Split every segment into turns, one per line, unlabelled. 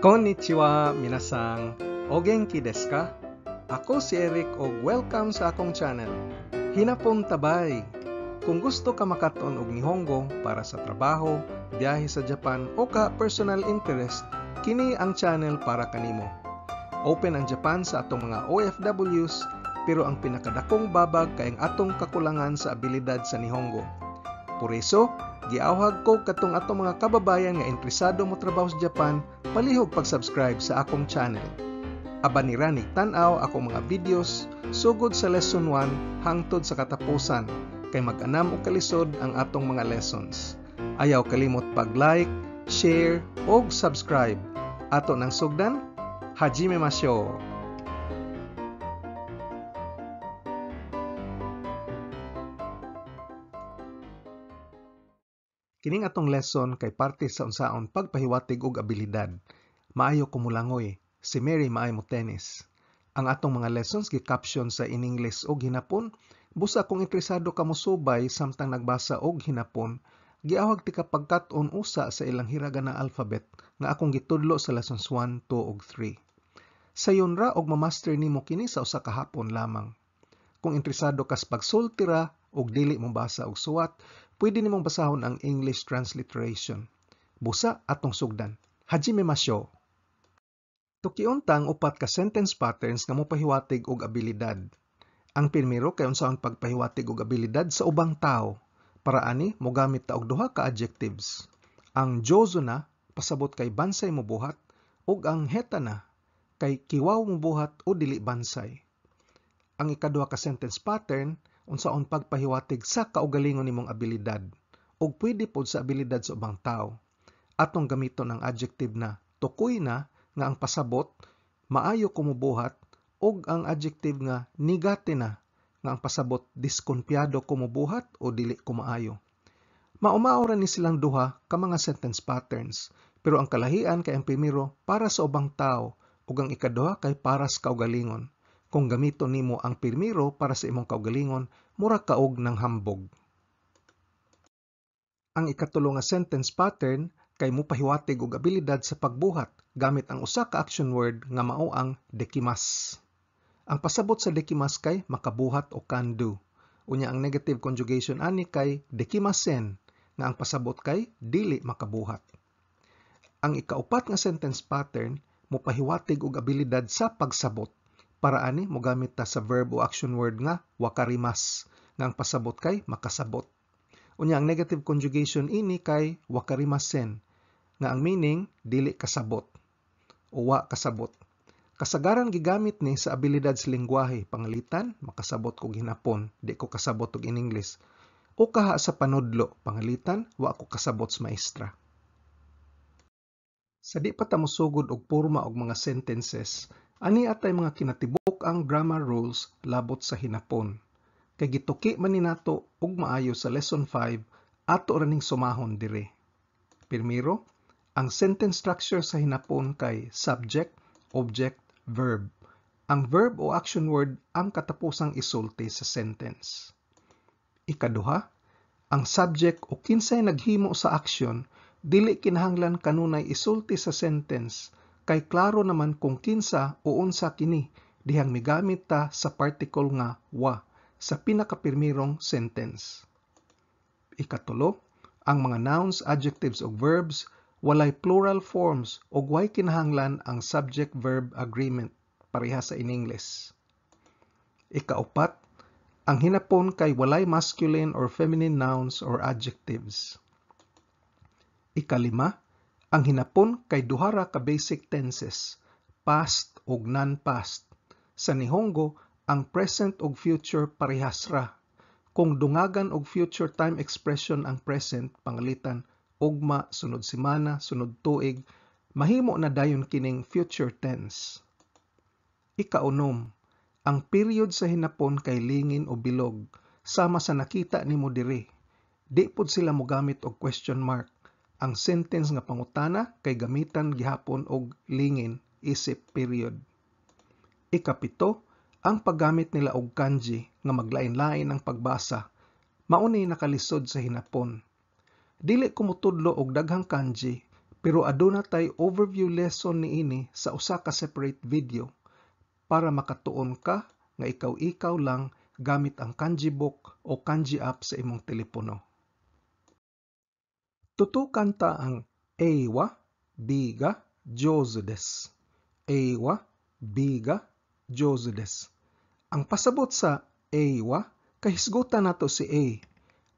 Konnichiwa, minasang. O genki desu ka? Ako si Eric o welcome sa akong channel. Hinapon tabay. Kung gusto ka makaton og Nihongo para sa trabaho, biyahe sa Japan o ka personal interest, kini ang channel para kanimo. Open ang Japan sa atong mga OFWs, pero ang pinakadakong babag kay ang atong kakulangan sa abilidad sa Nihongo. Por eso, giawhag ko katong atong mga kababayan nga interesado mo trabaho sa Japan, palihog pag-subscribe sa akong channel. Abanira ni tan-aw akong mga videos sugod sa lesson 1 hangtod sa katapusan kay mag-anam og kalisod ang atong mga lessons. Ayaw kalimot pag-like, share og subscribe. Ato nang sugdan, hajime mashou. Kining atong lesson kay parte sa unsaon pagpahiwatig og abilidad. Maayo ko mulangoy, si Mary maayo mo tennis. Ang atong mga lessons gi-caption sa in English og Hinapon. Busa kung interesado ka mo subay samtang nagbasa og Hinapon, giawhag ti ka pagkat-on usa sa ilang hiragana alphabet nga akong gitudlo sa lessons 1, 2 ug 3. Sayon ra og ma-master nimo kini sa usa ka hapon lamang. Kung interesado ka sa pagsulti ra og dili mo basa og suwat, pwede nimong basahon ang English transliteration. Busa atong sugdan. Hajime mashou. Tukiuntang upat ka sentence patterns nga mopahiwatig og abilidad. Ang pirmiro kay unsaon pagpahiwatig og abilidad sa ubang tao. Para ani mogamit ta og duha ka adjectives. Ang jozo na pasabot kay bansay mo buhat ug ang heta na kay kiwaw mo buhat o dili bansay. Ang ikaduha ka sentence pattern unsaon pagpahiwatig sa kaugalingon nimong abilidad ug pwede pod sa abilidad sa ubang tao. Atong gamiton ang adjective na tukoy na nga ang pasabot maayo kumubuhat ug ang adjective nga nigate na nga ang pasabot diskonpiyado kumubuhat o dili kumaayo. Maumaora ni silang duha ka mga sentence patterns, pero ang kalahian kay ang primero para sa ubang tao ug ang ikaduha kay para sa kaugalingon. Kung gamiton nimo ang pirmiro para sa imong kaugalingon, mura kaog ng hambog. Ang ikatulo nga sentence pattern kay mopahiwatig og abilidad sa pagbuhat gamit ang usa ka action word nga mao ang dekimas. Ang pasabot sa dekimas kay makabuhat o can do. Unya ang negative conjugation ani kay dekimasen nga ang pasabot kay dili makabuhat. Ang ikaupat nga sentence pattern mopahiwatig og abilidad sa pagsabot. Para ani mogamit ta sa verb o action word nga wakarimas nga ang pasabot kay makasabot. Unya ang negative conjugation ini kay wakarimasen nga ang meaning dili kasabot o wa kasabot. Kasagaran gigamit ni sa abilidad sa lengguwahe, pangalitan makasabot kog Hinapon, di ko kasabot og in English. O kaha sa panudlo, pangalitan wa ko kasabot sa maestra. Sa di pa ta mosugod og porma og mga sentences, ani atay mga kinatibuk ang grammar rules labot sa Hinapon. Kay gituki man ni nato og maayo sa lesson 5 ato ra ning sumahon dire. Pirmiro, ang sentence structure sa Hinapon kay subject, object, verb. Ang verb o action word ang katapusang isulti sa sentence. Ikaduha, ang subject o kinsay naghimo sa action dili kinahanglan kanunay isulti sa sentence kay klaro naman kung kinsa o unsa kini dihang migamit ta sa particle nga wa sa pinakapirmirong sentence. Ikatulo, ang mga nouns, adjectives ug verbs walay plural forms ug way kinahanglan ang subject-verb agreement pareha sa in English. Ikaupat, ang Hinapon kay walay masculine or feminine nouns or adjectives. Ikalima, ang Hinapon kay duha ra ka basic tenses, past ug non-past. Sa Nihongo, ang present ug future parehas ra. Kung dungagan og future time expression ang present, pangalitan, ugma, sunod semana, sunod tuig, mahimo na dayon kining future tense. Ikaunom, ang period sa Hinapon kay lingin o bilog, sama sa nakita nimo diri. Di pod sila mogamit og question mark. Ang sentence nga pangutana kay gamitan gihapon og lingin isip period. Ikapito, ang paggamit nila og kanji nga maglain-lain ang pagbasa, mauni nakalisod sa Hinapon. Dili ko motudlo og daghang kanji, Pero aduna tay overview lesson niini sa usa ka separate video para makatuon ka nga ikaw lang gamit ang kanji book o kanji app sa imong telepono. Tutukan ta ang eiwa, biga, jouzu desu. Eiwa, biga, jouzu desu. Ang pasabot sa eiwa, kahisgutan nato si A.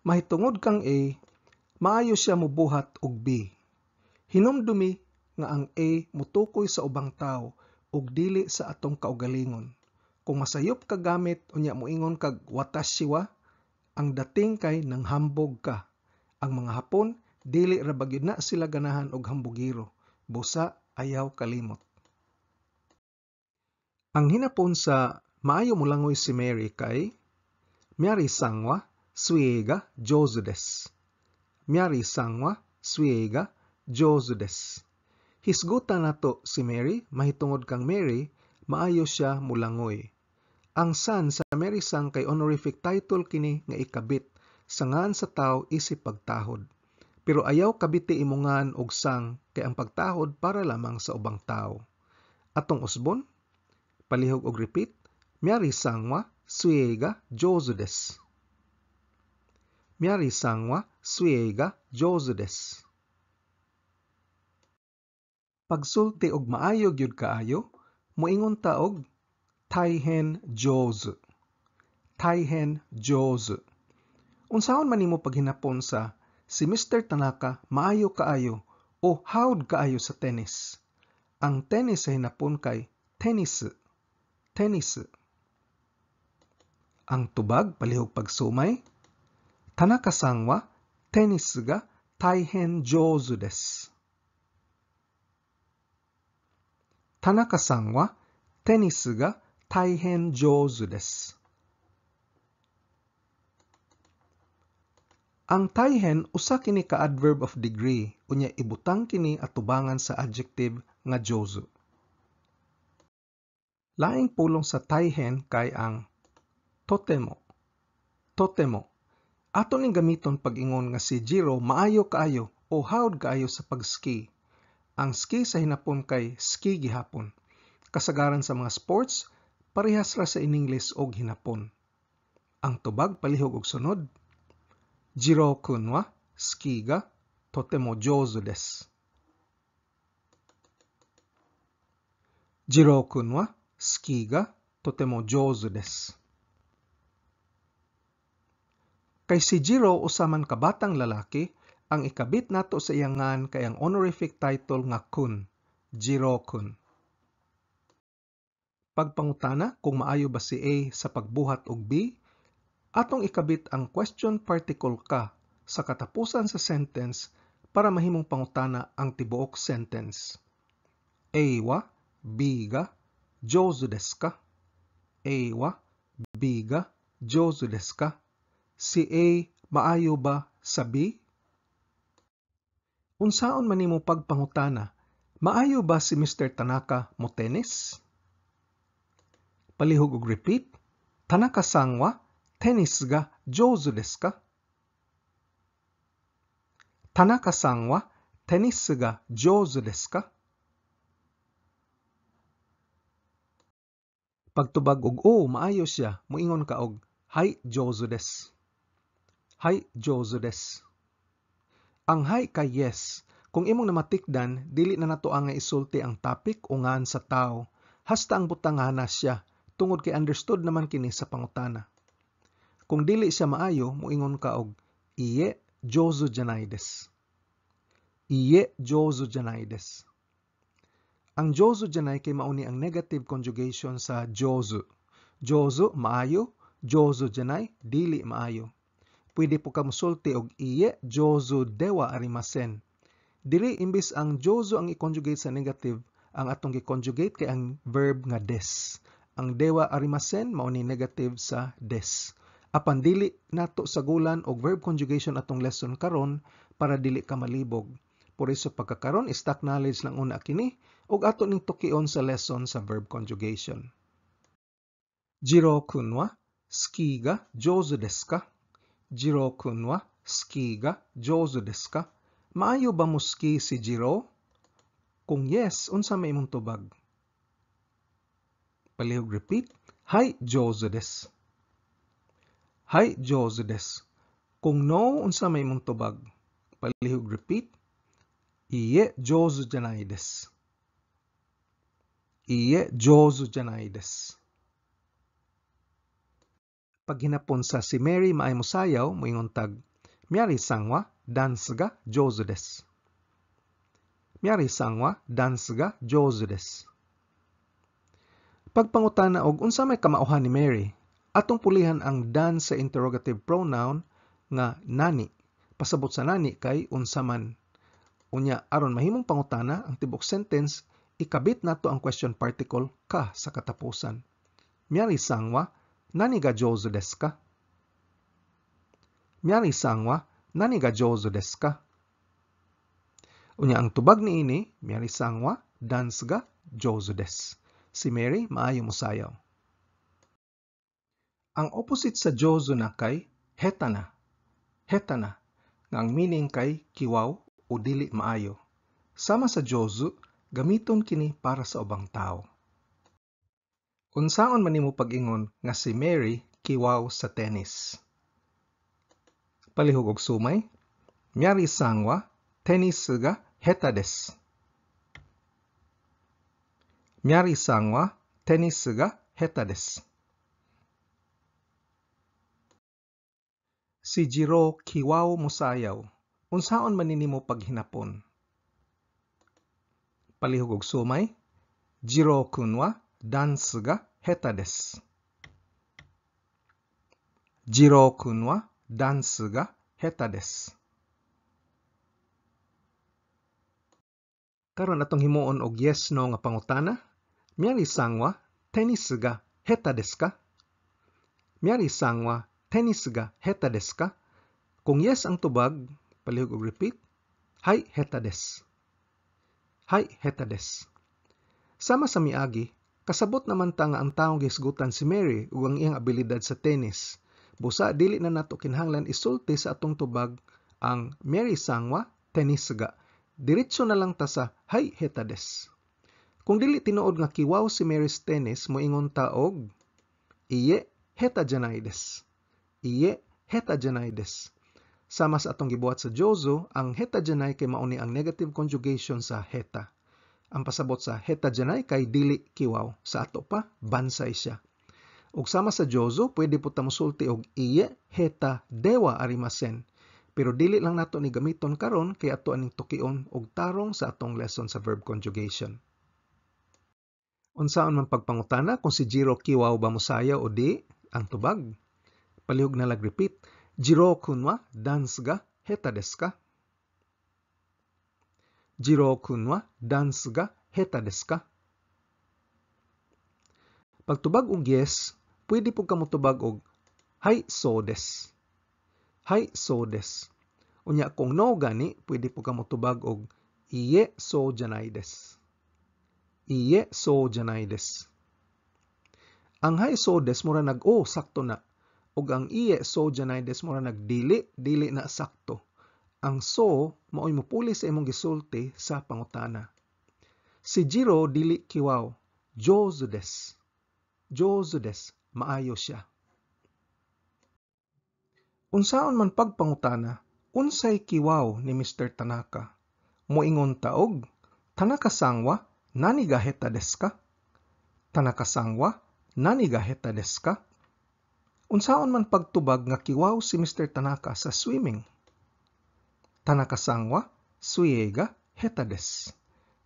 Mahitungod kang A, maayo siya mubuhat og B. Hinumdumi nga ang A mutukoy sa ubang tao ug dili sa atong kaugalingon. Kung masayop ka gamit unya moingon kag watashi wa, ang dating kay nang hambog ka. Ang mga Hapon dili ra bagyud na sila ganahan og hambugiro. Busa ayaw kalimot. Ang hinapon sa maayo mulangoy si Mary kay Miyari-san wa suie ga jouzu desu. Miyari-san wa suie ga jouzu desu. Hisgutan nato si Mary, mahitungod kang Mary, maayo siya mulangoy. Ang san sa Mary-san kay honorific title kini nga ikabit sa ngan sa tao isip pagtahod. Pero ayaw kabiti imungan og sang kay ang pagtahod para lamang sa ubang tao. Atong usbon, palihog og repeat, Miyari-san wa suie ga jouzu desu. Miyari-san wa suie ga jouzu desu. Pagsulti og maayo gyud kaayo, moingon ta og taihen jouzu. Taihen jouzu. Unsaon man nimo paghinapon sa si Mr. Tanaka maayo kaayo o hawd kaayo sa tennis? Ang tennis sa hinapon kay tennis. Tennis. Ang tubag palihog pagsumay, Tanaka-san wa tennis ga taihen jouzu desu. Tanaka-san wa tennis ga taihen jouzu desu. Ang taihen usa kini ka adverb of degree unya ibutang kini atubangan sa adjective nga jouzu. Laing pulong sa taihen kay ang totemo. Totemo. Ato ning gamiton pag-ingon nga si Jiro maayo kaayo o hawd kaayo sa pag-ski. Ang ski sa hinapon kay ski gihapon. Kasagaran sa mga sports, parehas ra sa in-English og hinapon. Ang tubag palihog og sunod. Jiro-kun wa ski ga totemo jouzu desu. Jiro-kun wa ski ga totemo jouzu desu. Kay si Jiro usaman kabatang lalaki, ang ikabit nato sa iyang ngan kay ang honorific title nga kun, Jiro-kun. Pagpangutana kung maayo ba si A sa pagbuhat og B, atong ikabit ang question particle ka sa katapusan sa sentence para mahimong pangutana ang tibuok sentence. A wa, B ga, jouzu desu ka? A wa, B ga, jouzu desu ka? Si A maayo ba sa B? Unsaon man nimo pagpangutana, maayo ba si Mr. Tanaka mo tennis? Palihog og repeat, Tanaka-san wa tennis ga jouzu desu ka? Tanaka-san wa tennis ga jouzu desu ka? Pagtubag og o maayo siya, moingon ka og hai jouzu desu. Hai jouzu desu. Ang hai kay yes. Kung imong namatikdan, dili na nato ang isulti ang topic o ngan sa tao. Hasta ang butangana siya, tungod kay understood naman kini sa pangutana. Kung dili siya maayo, moingon ka og iye jouzu janai desu. Iye jouzu janai desu. Ang jouzu janai kay mao ni ang negative conjugation sa jouzu. Jouzu maayo, jouzu janai dili maayo. Pwede po ka musulti og iye jouzu dewa arimasen. Dili imbis ang jouzu ang i-conjugate sa negative, ang atong i-conjugate kay ang verb nga des. Ang dewa arimasen mao ni negative sa des. Apan dili nato sagulan og verb conjugation atong lesson karon para dili ka malibog. Por iso pagkakaron stock knowledge lang una kini ug ato ning tukion sa lesson sa verb conjugation. Jiro-kun wa ski ga jouzu desu ka? Jiro-kun wa ski ga jouzu desu ka? Maayo ba mo ski si Jiro? Kung yes, unsa may imong tubag? Palihog repeat. Hai jozu desu. Hai jozu desu. Kung no, unsa may imong tubag? Palihog repeat. Iie jozu janai desu. Iie jozu janai desu. Pag hinapon sa si Mary maay mosayaw, moingon tag, Miyari-san wa dansu ga jouzu desu. Miyari-san wa dansu ga jouzu desu. Pagpangutana og unsa may kamauhan ni Mary, atong pulihan ang dan sa interrogative pronoun nga nani. Pasabot sa nani kay unsa man. Unya aron mahimong pangutana ang tibok sentence, ikabit nato ang question particle ka sa katapusan. Miyari-san wa nani ga jouzu desu ka? Miyari-san wa nani ga jouzu desu ka? Unya ang tubag niini, Miyari-san wa dansu ga jouzu desu. Si Mary maayo mosayaw. Ang opposite sa jouzu na kay heta na. Heta na, nga ang meaning kay kiwaw o dili maayo. Sama sa jouzu, gamiton kini para sa ubang tao. Unsaon man nimo pag-ingon nga si Mary kiwaw sa tennis? Palihog og sumay. Miyari-san wa tennis ga heta desu. Miyari-san wa tennis ga heta desu. Si Jiro kiwaw mosayaw. Unsaon man nimo paghinapon? Palihog og sumay. Jiro-kun wa dansu ga heta desu. Jiro-kun wa dansu ga heta desu. Karon atong himuon og yes no nga pangutana. Miyari-san wa tennis ga heta desu ka? Miyari-san wa tennis ga heta desu ka? Kung yes ang tubag, palihog og repeat. Hai heta desu. Hai heta desu. Sama sa miagi, kasabot naman ta nga ang taong gisgutan si Mary ug ang iyang abilidad sa tennis. Busa dili na nato kinahanglan isulti sa atong tubag ang Miyari-san wa tennis ga. Diretso na lang ta sa hai heta desu. Kung dili tinuod nga kiwaw si Mary's tennis, moingon ta og iye heta janai desu. Iye heta janai desu. Sama sa atong gibuhat sa jouzu, ang heta janai kay mao ni ang negative conjugation sa heta. Ang pasabot sa heta janai kay dili kiwaw. Sa ato pa, bansay siya. Ug sama sa jouzu, pwede po ta mosulti og iye heta dewa arimasen. Pero dili lang nato ni gamiton karon kay ato aning tukion og tarong sa atong lesson sa verb conjugation. Unsaon man pagpangutana kung si Jiro kiwaw ba mosayaw o di? Ang tubag. Palihog na lag repeat. Jiro-kun wa dansu ga heta desu ka? Jiro-kun wa dansu ga heta desu ka? Pagtubag og yes, pwede po ka motubag og hai so desu. Hai so desu. Unya kung no gani, pwede po ka motubag og iye so janai desu. Iye so janai desu. Ang hai so desu mura nag-o sakto na. Ug ang iye so janai desu mura nagdili, dili na sakto. Ang so maoy mopuli sa imong gisulti sa pangutana. Si Jiro dili kiwaw. Jouzu desu. Jouzu desu. Maayo siya. Unsaon man pagpangutana, unsay kiwaw ni Mr. Tanaka? Moingon ta og Tanaka-san wa nani ga heta desu ka? Tanaka-san wa nani ga heta desu ka? Unsaon man pagtubag nga kiwaw si Mr. Tanaka sa swimming? Tanaka-san wa suie ga heta desu.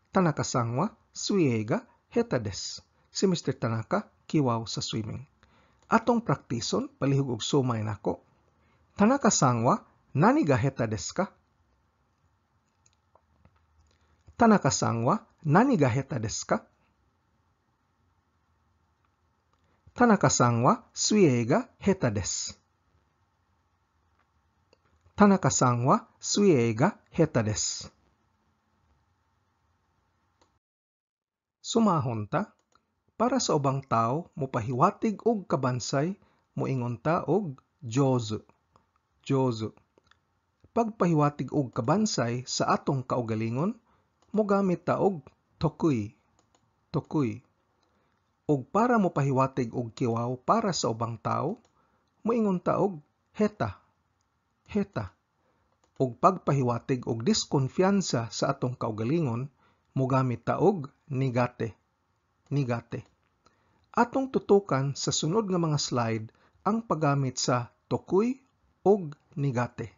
Tanaka-san wa suie ga heta desu. Si Mr. Tanaka kiwaw sa swimming. Atong praktison, palihog og sumay nako. Tanaka-san wa nani ga heta desu ka? Tanaka-san wa nani ga heta desu ka? Tanaka-san wa suie ga heta desu. Tanaka-san wa suie ga heta desu. Sumahon ta, para sa ubang tao, mopahiwatig og kabansay, moingon ta og jouzu. Jouzu. Pagpahiwatig og kabansay sa atong kaugalingon, mogamit ta og tokuy. Tokuy. Ug para mo pahiwatig og kiwaw para sa ubang tawo, moingon ta og heta. Heta. Ug pagpahiwatig og diskonfiansa sa atong kaugalingon, mogamit ta og nigate. Nigate. Atong tutukan sa sunod nga mga slide ang paggamit sa tokuy ug nigate.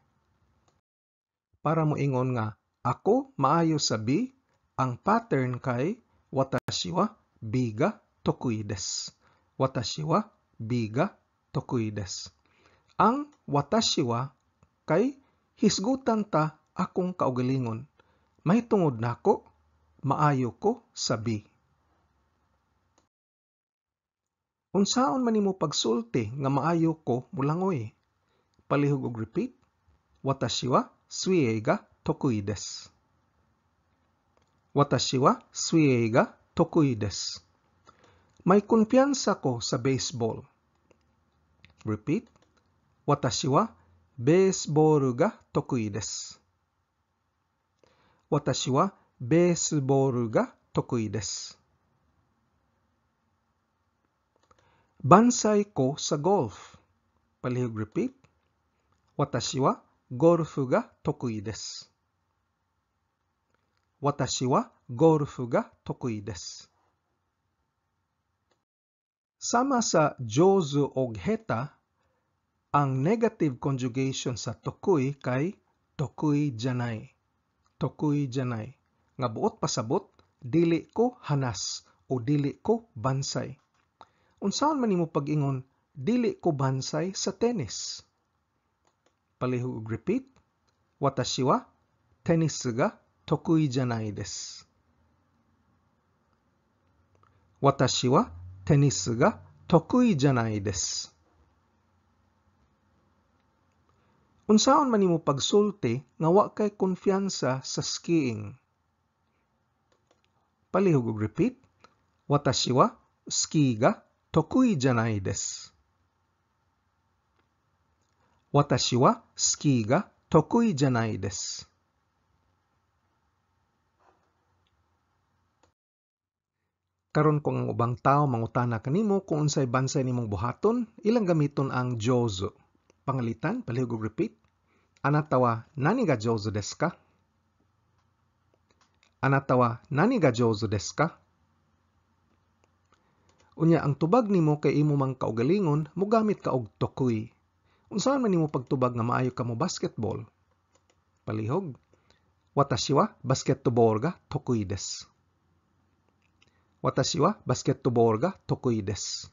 Para moingon nga ako maayo sa B, ang pattern kay watashi wa B ga tokuy desu. Watashi wa B ga tokuy desu. Ang watashi wa kay hisgutan ta akong kaugalingon. Mahitungod nako, maayo ko sa B. Unsaon man nimo pagsulti nga maayo ko mulangoy? Palihog og repeat. Watashi wa suiei ga tokuy desu. Watashi wa suiei ga tokuy desu. May kumpiyansa ko sa baseball. Repeat. Watashi wa baseball ga tokuy desu. Watashi wa baseball ga tokuy desu. Bansay ko sa golf. Palihog repeat. Watashi wa golf ga tokuy desu. Watashi wa golf ga tokuy desu. Sama sa jozu og heta, ang negative conjugation sa tokuy kay tokuy janai. Tokuy janai. Nga buot pasabot, dili ko hanas o dili ko bansay. Unsaon man nimo pag-ingon, dili ko bansay sa tennis? Palihog repeat. Watashi wa tennis ga tokuy janai desu. Watashi wa tennis ga tokuy janai desu. Unsaon man nimo pagsulti nga wa kay kumpiyansa sa skiing? Palihog og repeat. Watashi wa ski ga tokuy janai desu. Watashi wa ski ga tokuy janai desu. Karon kung ang ubang tao mangutana kanimo kung unsay bansay nimong buhaton, ilang gamiton ang jozu. Pangalitan, palihog og repeat. Anata wa nani ga jozu desu ka? Anata wa nani ga jozu desu ka? Unya ang tubag nimo kay imo mang kaugalingon, mogamit ka og tokuy. Unsaon man nimo pagtubag nga maayo ka mo basketball? Palihog. Watashi wa basketball ga tokuy desu. Watashi wa basketball ga tokuy desu.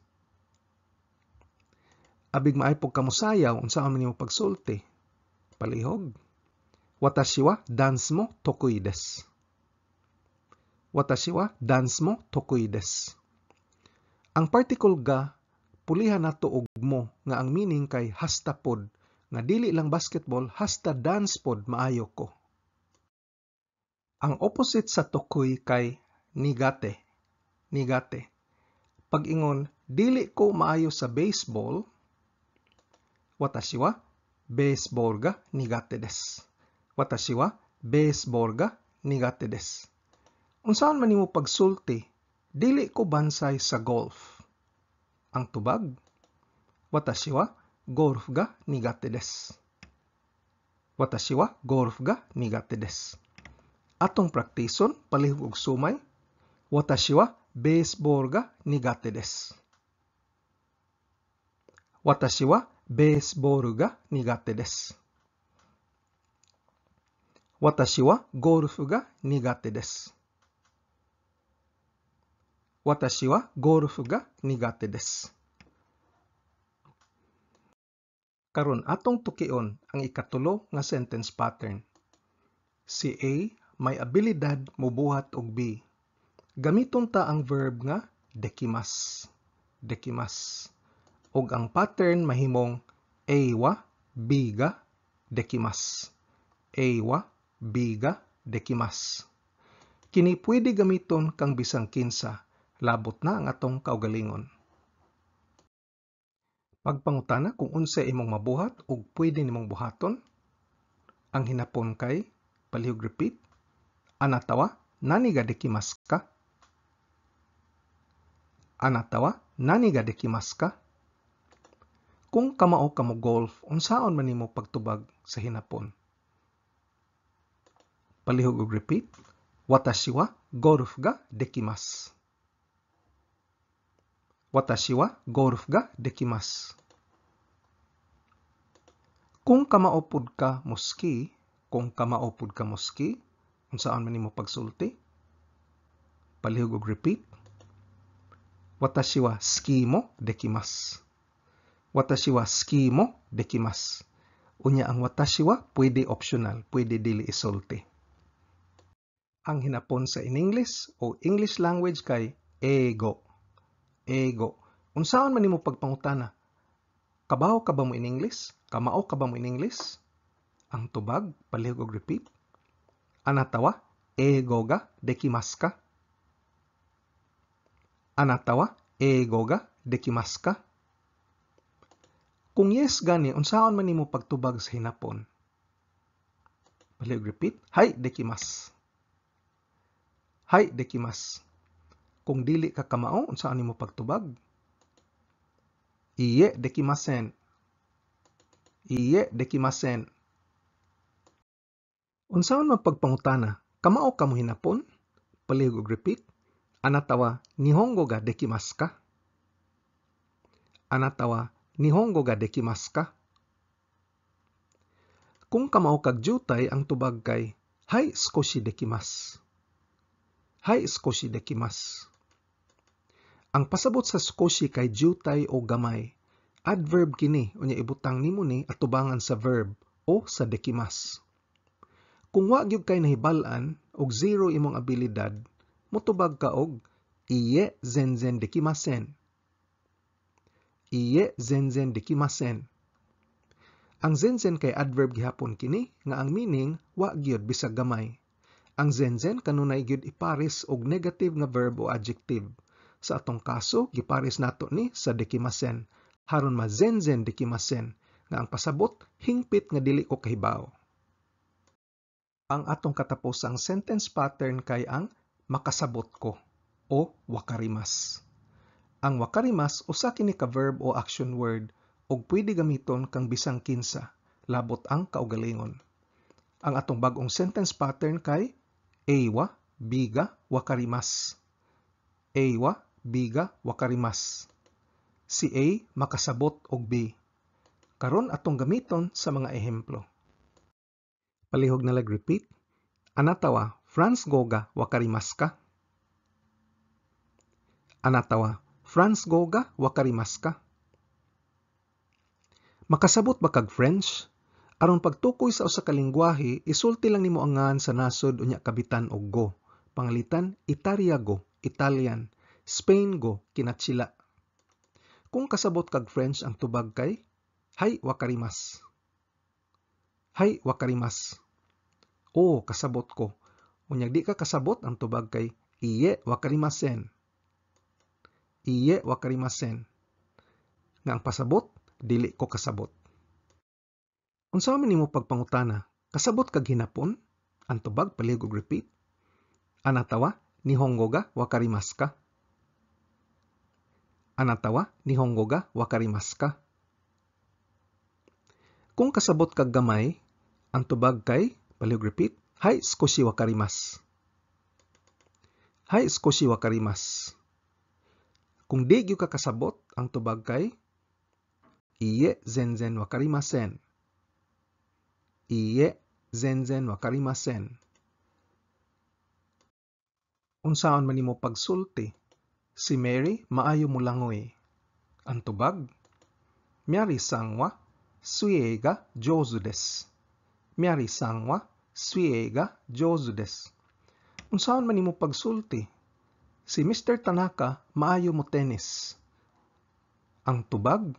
Abig maaypog ka mo sayaw, unsaon man nimo pagsulti? Palihog. Watashi wa dance mo tokuy desu. Watashi wa dance mo tokuy desu. Ang particle ga, pulihan nato og mo nga ang meaning kay hasta pod, nga dili lang basketball, hasta dance pod maayo ko. Ang opposite sa tokuy kay nigate. Nigate. Pag-ingon, dili ko maayo sa baseball, watashi wa baseball ga nigate desu. Watashi wa baseball ga nigate desu. Unsaon man nimo pagsulti, dili ko bansay sa golf. Ang tubag, watashi wa golf ga nigate desu. Watashi wa golf ga nigate desu. Atong praktison, palihog og sumay, watashi wa baseball ga nigate desu. Watashi wa baseball ga nigate desu. Watashi wa golf ga nigate desu. Watashi wa golf ga nigate desu. Karon atong tukion ang ikatulo nga sentence pattern. Si A may abilidad mobuhat og B. Gamiton ta ang verb nga dekimas. Dekimas. Og ang pattern mahimong A wa B ga dekimas. A wa B ga dekimas. Kini pwede gamiton kang bisang kinsa, labot na ang atong kaugalingon. Pagpangutana kung unsa imong mabuhat ug pwede nimong buhaton, ang hinapon kay palihog repeat. Anata wa nani ga dekimasu ka? Anata wa nani ga dekimasu ka? Kung kamao ka mo golf, unsaon man nimo pagtubag sa hinapon? Palihog og repeat. Watashi wa golf ga dekimasu. Watashi wa golf ga dekimasu. Kung kamao pud ka mo ski, unsaon man nimo pagsulti? Palihog og repeat. Watashi wa ski mo dekimasu. Watashi wa ski mo dekimasu. Unya ang watashi wa pwede optional, pwede dili isulti. Ang hinapon sa in English o English language kay eigo. Eigo. Unsaon man nimo pagpangutana? Kabaw ka ba mo in English? Kamao ka ba mo in English? Ang tubag, palihog og repeat. Anata wa eigo ga dekimasu ka? Anata wa eigo ga dekimasu ka? Kung yes gani, unsaon man nimo pagtubag sa hinapon? Palihog repeat. Hai dekimasu. Hai dekimasu. Kung dili ka kamao, unsaon nimo pagtubag? Iie dekimasen. Iie dekimasen. Unsaon man pagpangutana? Kamao ka mo hinapon? Palihog og repeat. Anata wa nihongo ga dekimasu ka? Anata wa nihongo ga dekimasu ka? Kung kamao kag jutay, ang tubag kay hai skoshi dekimasu. Hai skoshi dekimasu. Ang pasabot sa skoshi kay jutay o gamay. Adverb kini, unya ibutang nimo ni atubangan sa verb o sa dekimasu. Kung wa gyud kay nahibal-an og zero imong abilidad, motubag ka og iie zenzen dekimasen. Iie zenzen dekimasen. Ang zenzen kay adverb gihapon kini nga ang meaning wa gyud bisag gamay. Ang zenzen kanunay gyud ipares og negative nga verb o adjective. Sa atong kaso, gipares nato ni sa dekimasen. Haron ma zenzen dekimasen nga ang pasabot hingpit nga dili ko kahibaw. Ang atong katapusang sentence pattern kay ang makasabot ko o wakarimas. Ang wakarimas usa kini ka verb o action word ug pwede gamiton kang bisang kinsa labot ang kaugalingon. Ang atong bag-ong sentence pattern kay eiwa biga wakarimas. Eiwa biga wakarimas. Si A makasabot og B. Karon atong gamiton sa mga ehemplo. Palihog na repeat. Anata wa Franz go ga wakarimasu ka? Anata wa Franz go ga wakarimasu ka? Makasabot ba kag French? Aron pagtukoy sa usa ka lengguwahe, isulti lang nimo ang ngan sa nasod unya kabitan og go. Pangalitan Italia go, Italian. Spain go, kinatsila. Kung kasabot kag French ang tubag kay hai wakarimasu. Hai wakarimasu. O kasabot ko. Unya di ka kasabot ang tubag kay iie wakarimasen. Iie wakarimasen. Nga ang pasabot dili ko kasabot. Unsa man nimo pagpangutana? Kasabot kag hinapon? Ang tubag palihog og repeat. Anata wa nihongo ga wakarimasu ka? Anata wa nihongo ga wakarimasu ka? Kung kasabot kag gamay, ang tubag kay palihog repeat. Hai skoshi wakarimasu. Hai skoshi wakarimasu. Kung di gyud ka kasabot, ang tubag kay iie zenzen wakarimasen. Iie zenzen wakarimasen. Unsaon man nimo pagsulti? Si Mary maayo mulangoy. Ang tubag? Miyari-san wa suie ga jouzu desu. Miyari-san wa suie ga jouzu desu. Unsaon man nimo pagsulti? Si Mr. Tanaka maayo mo tennis. Ang tubag?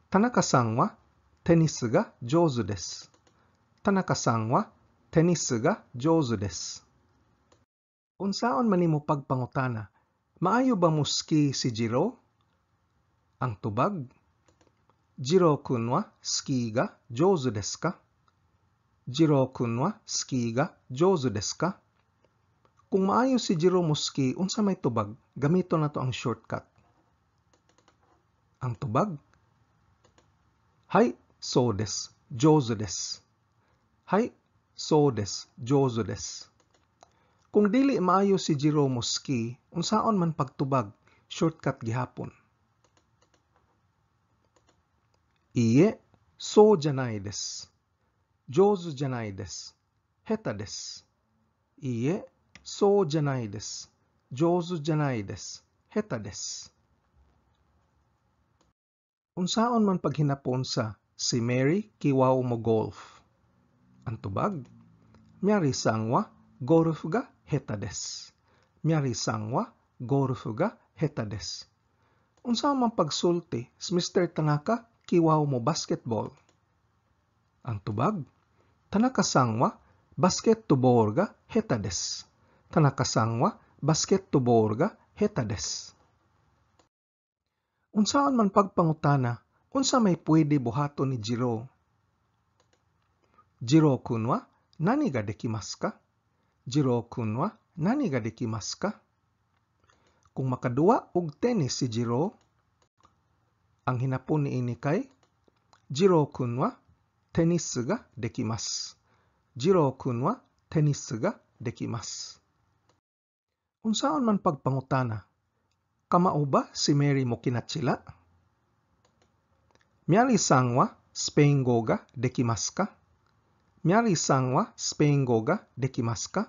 Tanaka-san wa tennis ga jouzu desu. Tanaka-san wa tennis ga jouzu desu. Unsaon man nimo pagpangutana? Maayo ba mo ski si Jiro? Ang tubag? Jiro-kun wa ski ga jouzu desu ka? Jiro-kun wa ski ga jouzu desu ka? Kung maayo si Jiro Muski, unsa may tubag, gamito na to ang shortcut. Ang tubag? Hai, so desu, jouzu desu. Hai, so desu, jouzu desu. Kung dili maayo si Jiro Muski, unsaon man pagtubag, shortcut gihapon. Iie, so janai desu. Jouzu janai desu. Heta desu. Iie, so janai desu. Jouzu janai desu. Heta desu. Unsaon man paghinapon sa si Mary kiwaw mo golf. Ang tubag, miyari sangwa gorufu ga heta desu. Miyari sangwa gorufu ga heta desu. Unsaon man pagsulti si Mr. Tanaka kiwaw mo basketball. Ang tubag, Tanaka-san wa basketball ga heta desu. Tanaka-san wa basketball ga heta desu. Unsaon man pagpangutana, unsa may pwede buhaton ni Jiro? Jiro-kun wa nani ga dekimasu ka? Jiro-kun wa nani ga dekimasu ka? Kung makaduwa og tennis si Jiro, ang hinapon niini kay Jiro-kun wa tennis ga dekimasu. Jiro-kun wa tennis ga dekimasu. Unsaon man pagpangutana, kamao ba si Mary mo kinatsila? Miyari-san wa Spaingo ga dekimasu ka? Miyari-san wa Spaingo ga dekimasu ka?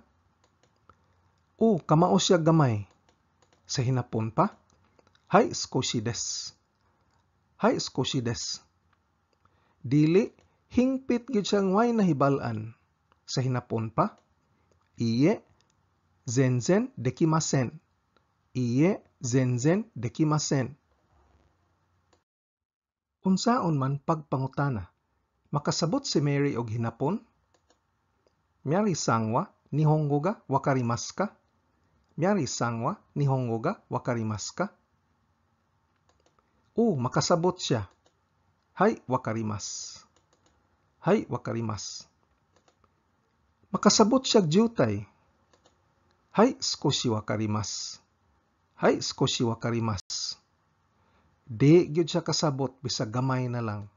O kamao siya gamay. Sa hinapon pa, hai skoshi desu. Hai skoshi desu. Dili, hingpit gid siyang way nahibal-an. Sa hinapon pa, iie, zenzen dekimasen. Iie, zenzen dekimasen. Unsaon man pagpangutana, makasabot si Mary og hinapon? Miyari-san wa nihongo ga wakarimasu ka? Miyari-san wa nihongo ga wakarimasu ka? O, makasabot siya. Hai, wakarimasu. Hai, wakarimasu. Makasabot siya jutay. Hai, skoshi wakarimasu. Hai, skoshi wakarimasu. Di gyud siya kasabot bisag gamay na lang.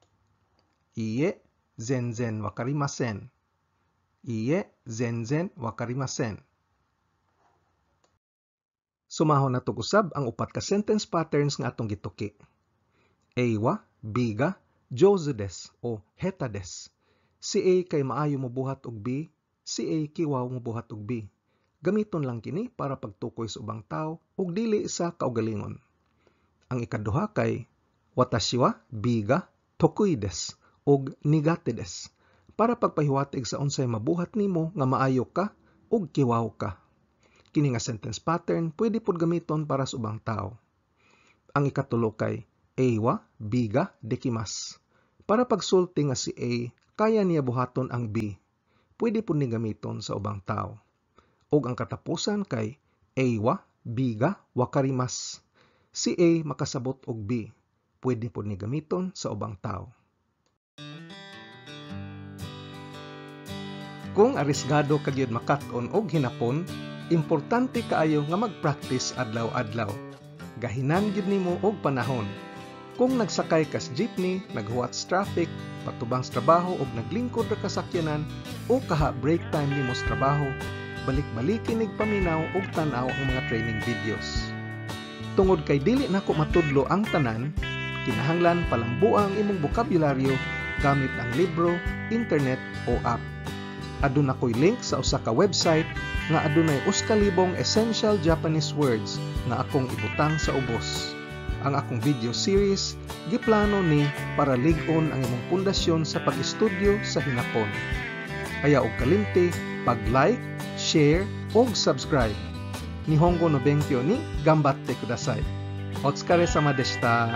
Iie, zenzen wakarimasen. Iie, zenzen wakarimasen. Sumahon na usab ang upat ka sentence patterns nga atong gituki. A wa, B ga, jouzu desu o heta desu. Si A kay maayo mo buhat og B, si A kiwaw mo buhat og B. Gamiton lang kini para pagtukoy sa ubang tao ug dili sa kaugalingon. Ang ikaduha kay watashi wa B ga tokui desu ug nigate desu para pagpahiwatig sa unsay mabuhat nimo nga maayo ka ug kiwaw ka. Kini nga sentence pattern pwede pod gamiton para sa ubang tao. Ang ikatulo kay A wa B ga dekimasu. Para pagsulti nga si A kaya niya buhaton ang B, pwede pod ni gamiton sa ubang tao. Ug ang katapusan kay A wa B ga wakarimasu. Si A makasabot og B, pwede pod ni gamiton sa ubang tao. Kung arisgado kagyud makat-on og hinapon, importante kaayo nga mag-practice adlaw-adlaw. Gahinan gyud nimo og panahon. Kung nagsakay ka sa jeepney, naghuwat sa traffic, patubang sa trabaho ug naglingkod ra ka sakyanan o kaha break time nimo sa trabaho, balik-balikin ig paminaw ug tan-aw ang mga training videos. Tungod kay dili nako matudlo ang tanan, kinahanglan palambuang imong bokabularyo gamit ang libro, internet o app. Aduna ko'y link sa usa ka website nga adunay 2,000 essential Japanese words nga akong ibutang sa ubos. Ang akong video series giplano ni para lig-on ang imong pundasyon sa pag-estudyo sa hinapon. Kaya og kalimti pag-like, share ug subscribe. Nihongo no benkyo ni gambatte kudasai. Otsukare sama deshita.